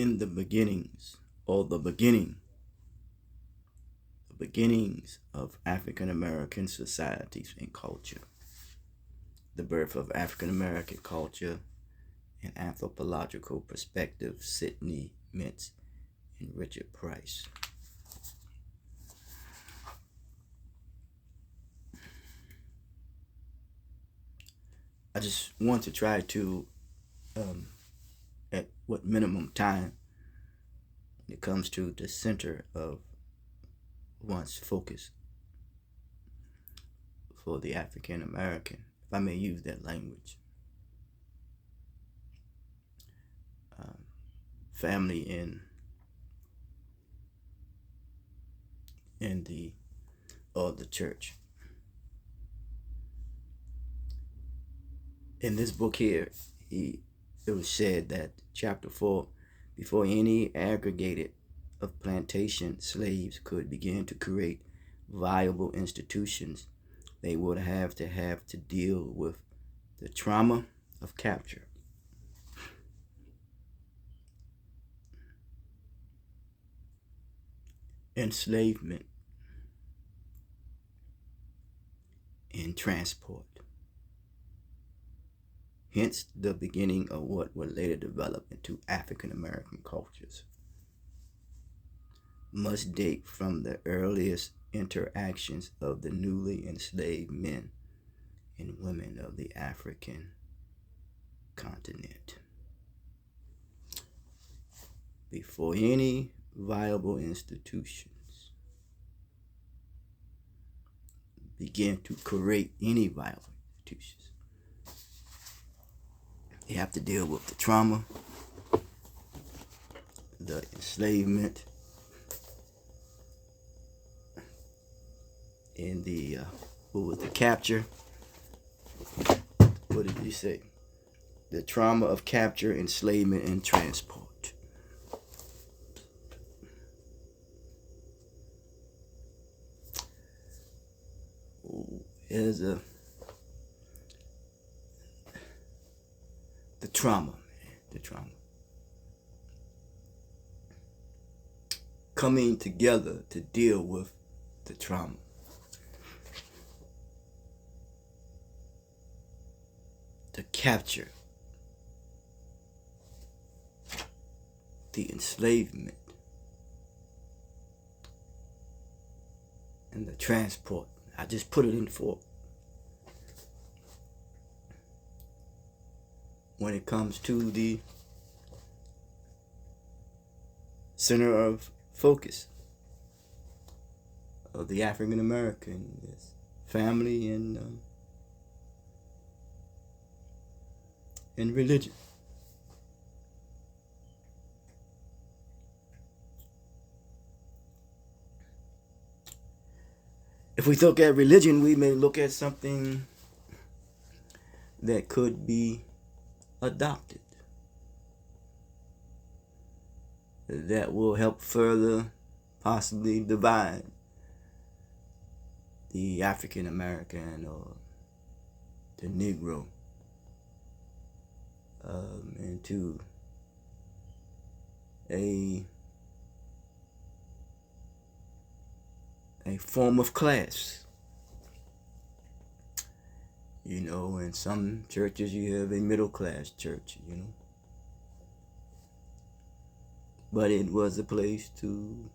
in the beginnings, or the beginnings of African American societies and culture, the birth of African American culture, an anthropological perspective, Sidney Mintz and Richard Price. I just want to try to, at what minimum time, when it comes to the center of one's focus for the African American, if I may use that language, family in the church. In this book here, it was said that chapter 4, before any aggregated of plantation slaves could begin to create viable institutions, they would have to deal with the trauma of capture. Enslavement and transport. Hence the beginning of what would later develop into African American cultures. Must date from the earliest interactions of the newly enslaved men and women of the African continent. Before any viable institutions begin to create any viable institutions, they have to deal with the trauma, the enslavement, and the capture. What did he say? The trauma of capture, enslavement, and transport. Here's the trauma, man. The trauma. Coming together to deal with the trauma. The capture, the enslavement, and the transport. I just put it in for when it comes to the center of focus of the African American family and religion. If we look at religion, we may look at something that could be adopted, that will help further possibly divide the African American or the Negro into a form of class. You know, in some churches you have a middle class church, you know. But it was a place to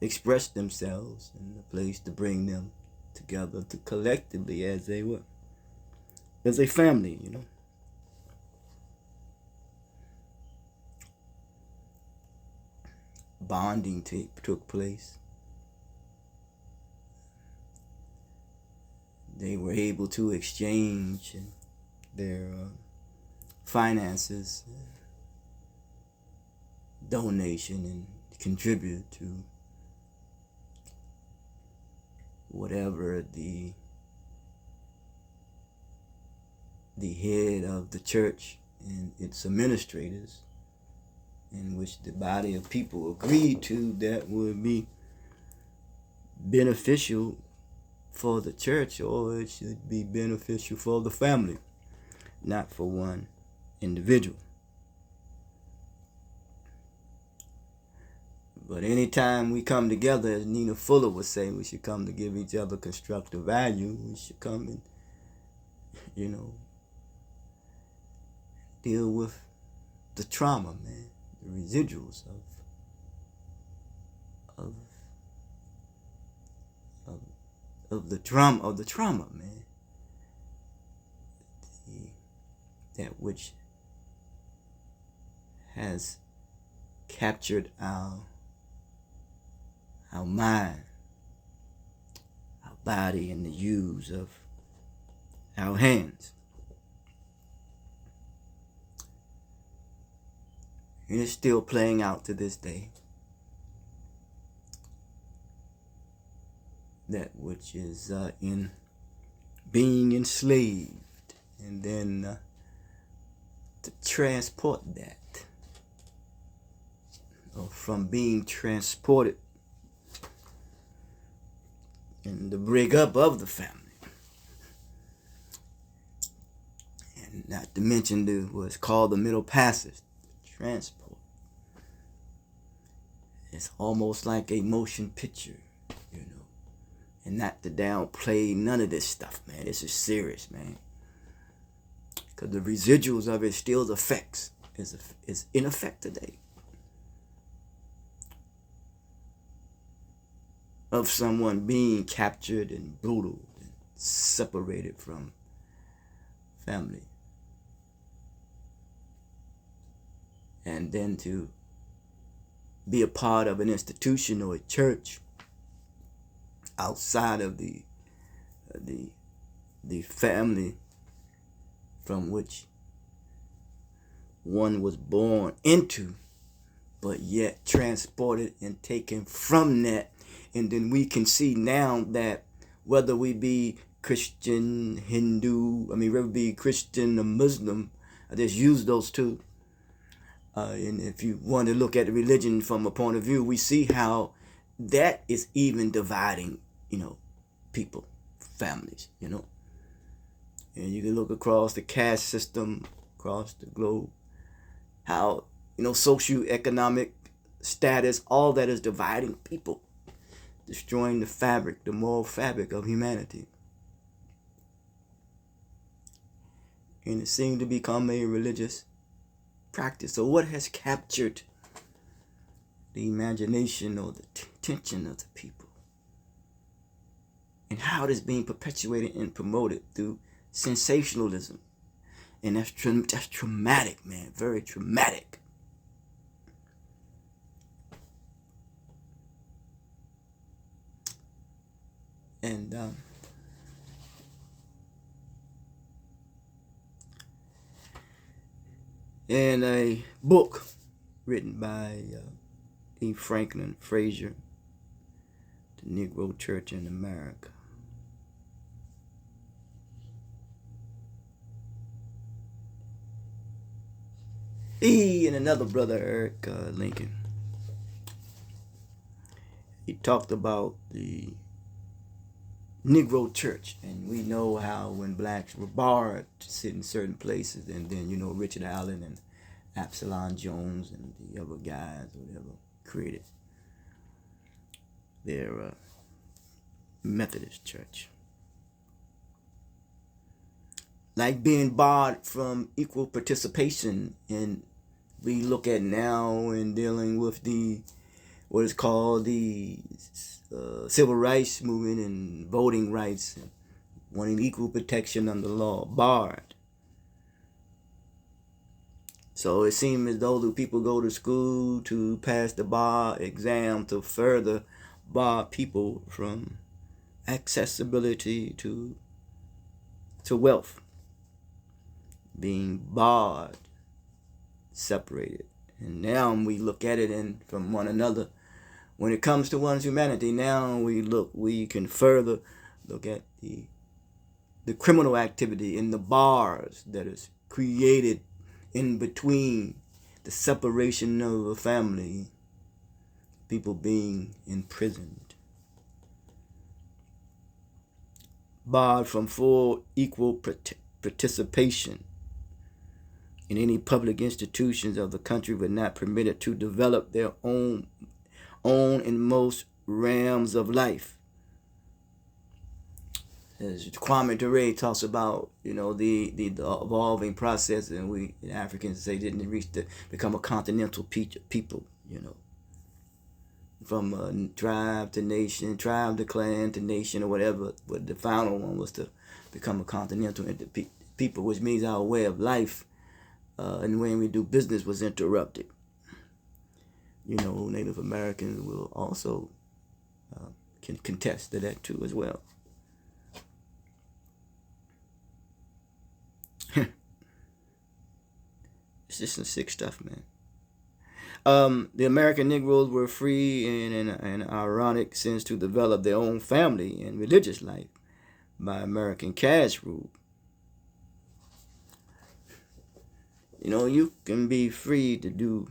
express themselves and a place to bring them together to collectively as they were. As a family, you know. Bonding took place. They were able to exchange their finances, donation, and contribute to whatever the head of the church and its administrators, in which the body of people agreed to, that would be beneficial for the church, or it should be beneficial for the family, not for one individual. But anytime we come together, as Nina Fuller was saying, we should come to give each other constructive value. We should come and, deal with the trauma, man, the residuals of the trauma, man. That which has captured our mind, our body, and the use of our hands. And it's still playing out to this day. That which is in being enslaved, and then to transport that, or from being transported, and the break up of the family, and not to mention what's called the Middle Passage, transport. It's almost like a motion picture, and not to downplay none of this stuff, man. This is serious, man, because the residuals of it still affects, is in effect today, of someone being captured and brutal and separated from family, and then to be a part of an institution or a church outside of the family from which one was born into, but yet transported and taken from that. And then we can see now that whether we be Christian, Hindu, whether we be Christian or Muslim, I just use those two. And if you want to look at the religion from a point of view, we see how that is even dividing, people, families, And you can look across the caste system, across the globe, how, socioeconomic status, all that is dividing people, destroying the moral fabric of humanity. And it seemed to become a religious practice. So what has captured the imagination or the attention of the people? And how it is being perpetuated and promoted through sensationalism. And that's traumatic, man. Very traumatic. And in a book written by E. Franklin Frazier, The Negro Church in America, he and another brother, Eric Lincoln, he talked about the Negro Church, and we know how when blacks were barred to sit in certain places, and then Richard Allen and Absalom Jones and the other guys, whatever, created their Methodist Church. Like being barred from equal participation, and we look at now in dealing with what is called the civil rights movement and voting rights, and wanting equal protection under law, barred. So it seems as though the people go to school to pass the bar exam to further bar people from accessibility to wealth, being barred, separated. And now we look at it from one another. When it comes to one's humanity, now we can further look at the criminal activity in the bars that is created in between the separation of a family, people being imprisoned, barred from full equal participation in any public institutions of the country, but not permitted to develop their own own in most realms of life. As Kwame Ture talks about, the evolving process, and we Africans say didn't reach to become a continental people, from tribe to nation, tribe to clan to nation, or whatever. But the final one was to become a continental people, which means our way of life and the way we do business was interrupted. Native Americans will also can contest to that too as well. It's just some sick stuff, man. The American Negroes were free in an ironic sense to develop their own family and religious life by American caste rule. You can be free to do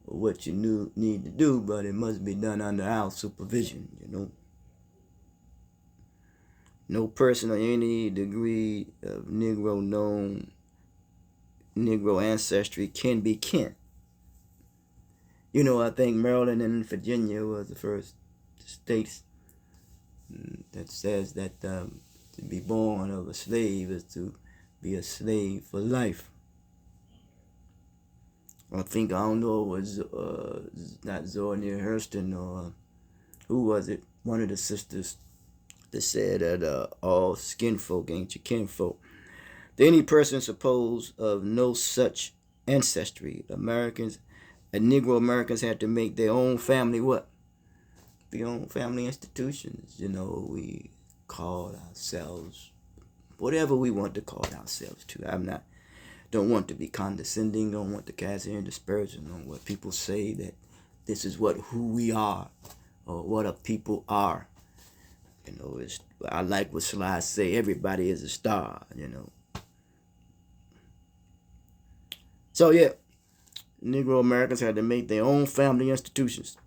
what you need to do, but it must be done under our supervision, No person of any degree of Negro ancestry can be kin. I think Maryland and Virginia was the first states that says that to be born of a slave is to be a slave for life. I don't know, it was not Zora Neale Hurston, or who was it? One of the sisters that said that all skin folk ain't your kinfolk. To any person supposed of no such ancestry, Negro Americans had to make their own family their own family institutions. We called ourselves whatever we want to call ourselves to. Don't want to be condescending, don't want to cast any dispersion on what people say that this is who we are or what a people are. I like what Sly say, everybody is a star, So yeah, Negro Americans had to make their own family institutions.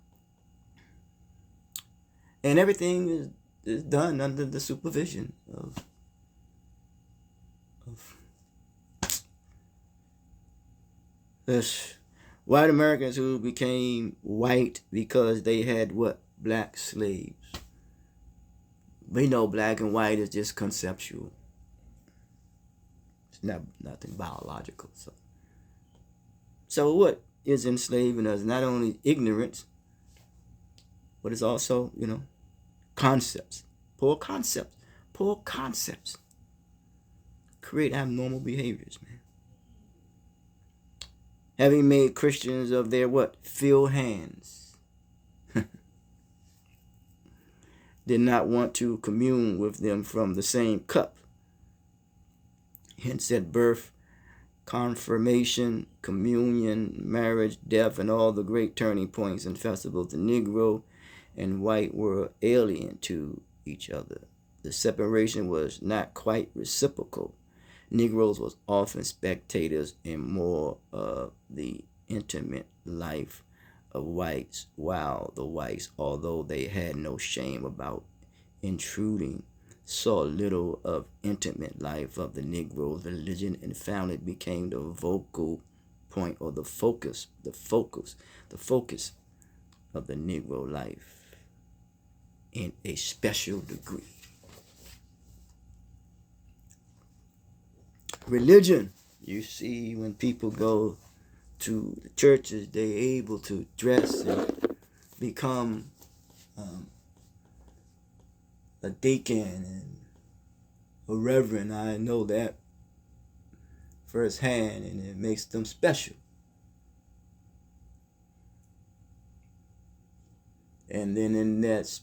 And everything is done under the supervision of this white Americans who became white because they had black slaves. We know black and white is just conceptual. It's nothing biological. So what is enslaving us? Not only ignorance, but it's also, concepts. Poor concepts. Create abnormal behaviors, man. Having made Christians of their field hands. Did not want to commune with them from the same cup. Hence at birth, confirmation, communion, marriage, death, and all the great turning points and festivals, the Negro and white were alien to each other. The separation was not quite reciprocal. Negroes was often spectators in more of the intimate life of whites, while the whites, although they had no shame about intruding, saw little of intimate life of the Negroes. Religion and family became the vocal point or the focus of the Negro life in a special degree. Religion, you see, when people go to the churches, they're able to dress and become a deacon and a reverend. I know that firsthand, and it makes them special. And then in that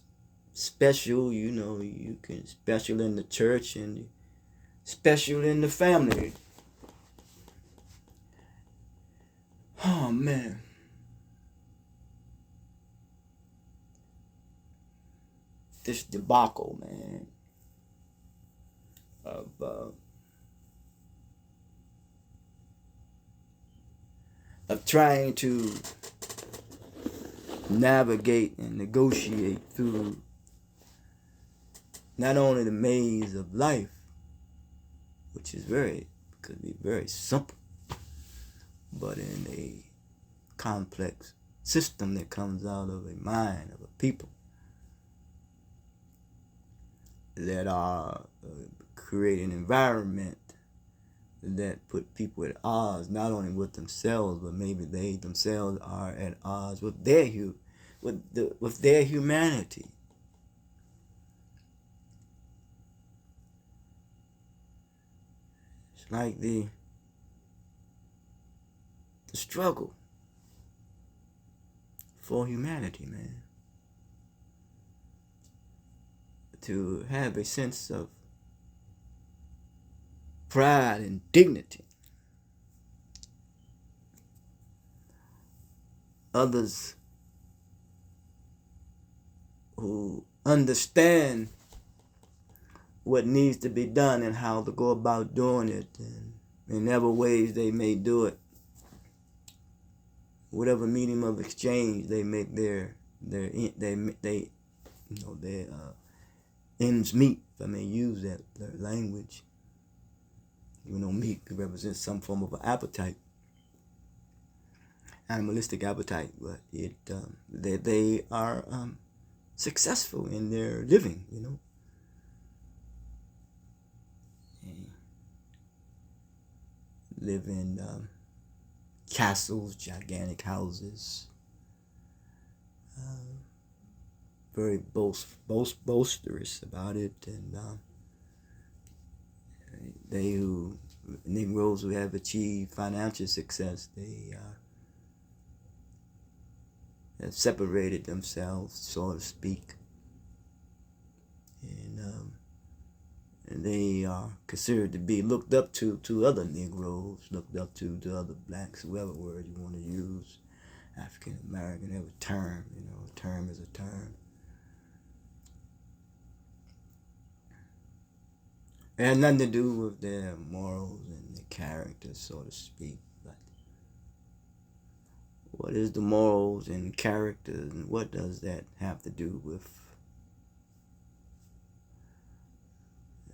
special, you can special in the church and special in the family. Oh man. This debacle, man, of trying to navigate and negotiate through not only the maze of life, which is could be very simple, but in a complex system that comes out of a mind of a people that are create an environment that put people at odds, not only with themselves, but maybe they themselves are at odds with with their humanity. It's like the struggle for humanity, man. To have a sense of pride and dignity. Others who understand what needs to be done and how to go about doing it, and in whatever ways they may do it, whatever medium of exchange they make their ends meet, if I may use that language. Even though meat represents some form of an appetite, animalistic appetite, but they are successful in their living, live in castles, gigantic houses, very boisterous about it, and Negroes who have achieved financial success, they have separated themselves, so to speak, and they are considered to be looked up to other Negroes, looked up to other blacks, whoever word you want to use, African American, every term, a term is a term. It has nothing to do with their morals and their character, so to speak. But what is the morals and character, and what does that have to do with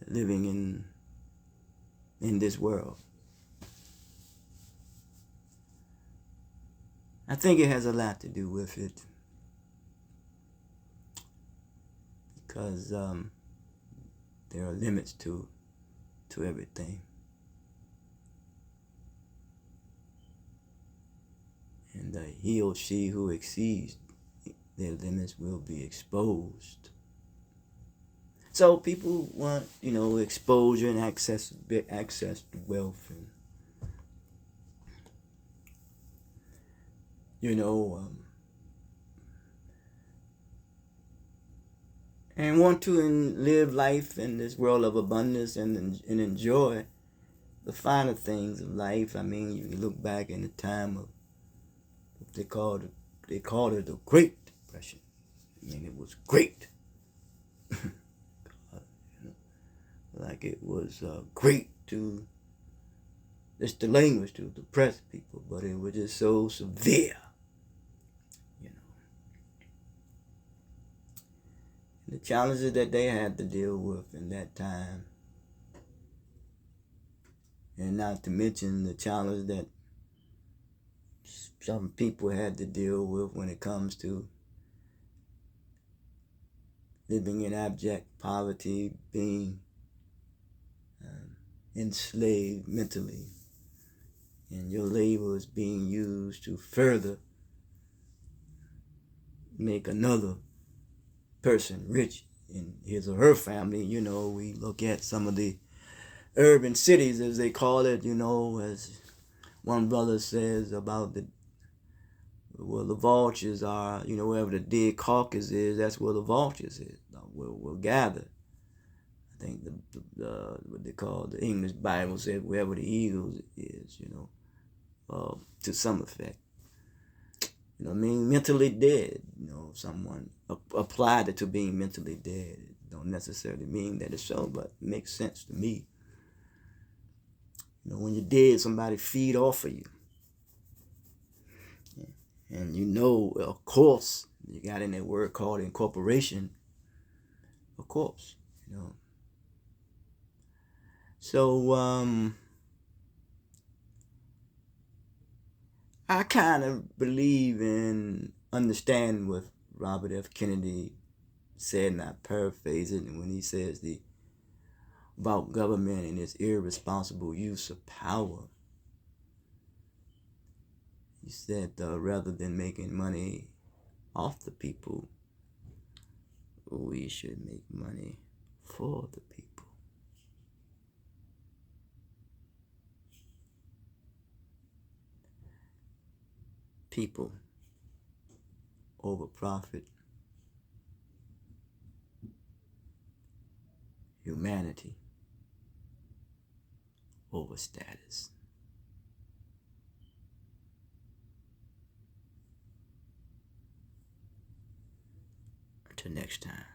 living in this world? I think it has a lot to do with it, because there are limits to everything. And he or she who exceeds their limits will be exposed. So people want, exposure and access to wealth, and and want to live life in this world of abundance and enjoy the finer things of life. I mean, you look back in the time of what they called it the Great Depression. I mean, it was great. Like it was great to, it's the language to depress people, but it was just so severe. The challenges that they had to deal with in that time, and not to mention the challenge that some people had to deal with when it comes to living in abject poverty, being enslaved mentally, and your labor is being used to further make another person rich in his or her family. We look at some of the urban cities, as they call it, as one brother says about where the vultures are, wherever the dead carcass is, that's where the vultures will gather. I think the what they call the English Bible said wherever the eagles is, to some effect. Mentally dead. Someone applied it to being mentally dead. It don't necessarily mean that it's so, but it makes sense to me. When you're dead, somebody feed off of you. And of course, you got in that word called incorporation. Of course, So, I kind of believe and understand what Robert F. Kennedy said, and I paraphrase it, when he says about government and its irresponsible use of power. He said, rather than making money off the people, we should make money for the people. People over profit. Humanity over status. Until next time.